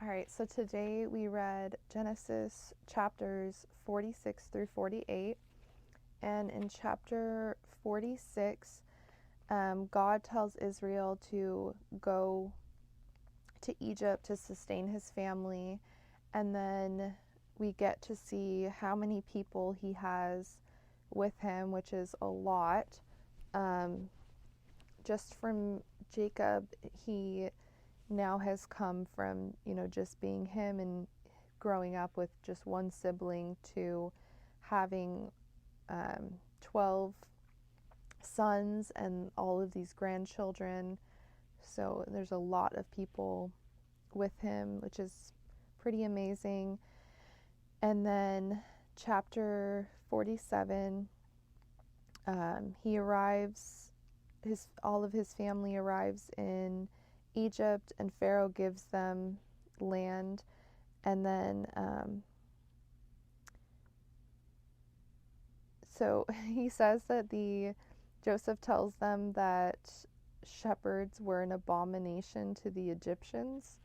All right, so today we read Genesis chapters 46 through 48. And in chapter 46, God tells Israel to go to Egypt to sustain his family. And then we get to see how many people he has with him, which is a lot. Um, just from Jacob, he now has come from, just being him and growing up with just one sibling to having 12 sons and all of these grandchildren. So there's a lot of people with him, which is pretty amazing. And then chapter 47, he arrives, all of his family arrives in Egypt, and Pharaoh gives them land. And then so he says that Joseph tells them that shepherds were an abomination to the Egyptians.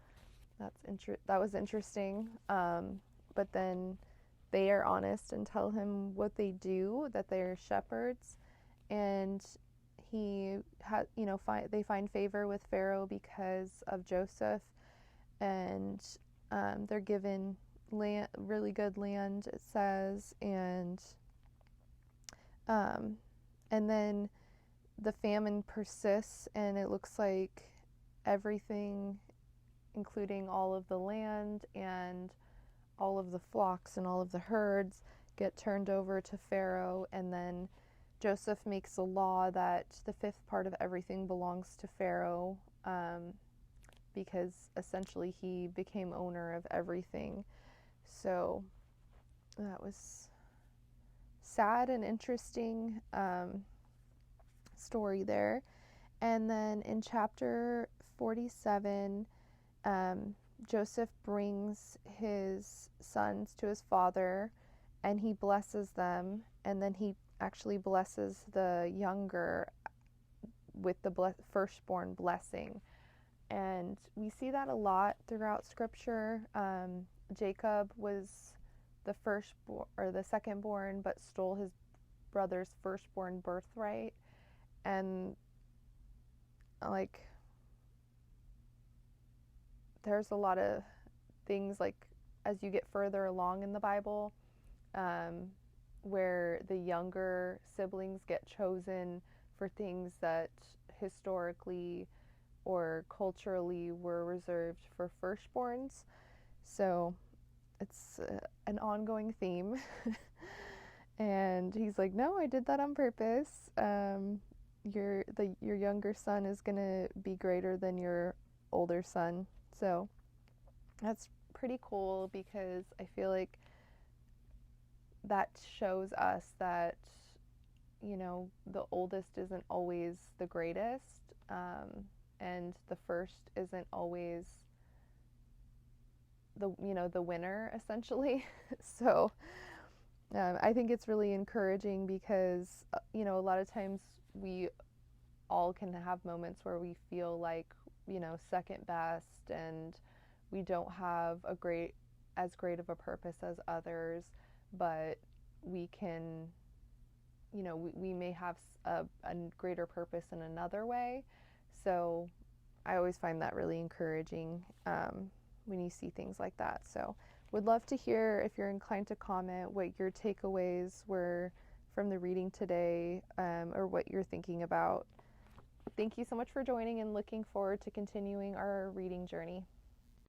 That was interesting. But then they are honest and tell him what they do, that they're shepherds, and they find favor with Pharaoh because of Joseph, and they're given land, really good land, it says, and then the famine persists, and it looks like everything, including all of the land and all of the flocks and all of the herds, get turned over to Pharaoh. And then Joseph makes a law that the fifth part of everything belongs to Pharaoh, because essentially he became owner of everything. So that was sad and interesting story there. And then in chapter 47, Joseph brings his sons to his father, and he blesses them, and then he actually blesses the younger with the firstborn blessing. And we see that a lot throughout Scripture. Jacob was the firstborn or the secondborn, but stole his brother's firstborn birthright. And like, there's a lot of things, like, as you get further along in the Bible, where the younger siblings get chosen for things that historically or culturally were reserved for firstborns. So it's an ongoing theme. And he's like, no, I did that on purpose. Your younger son is gonna be greater than your older son. So that's pretty cool, because I feel like that shows us that, the oldest isn't always the greatest, and the first isn't always the winner, essentially. So I think it's really encouraging, because a lot of times we all can have moments where we feel like, second best, and we don't have as great of a purpose as others, but we can, we may have a greater purpose in another way. So I always find that really encouraging when you see things like that. So would love to hear, if you're inclined to comment, what your takeaways were from the reading today, or what you're thinking about. Thank you so much for joining, and looking forward to continuing our reading journey.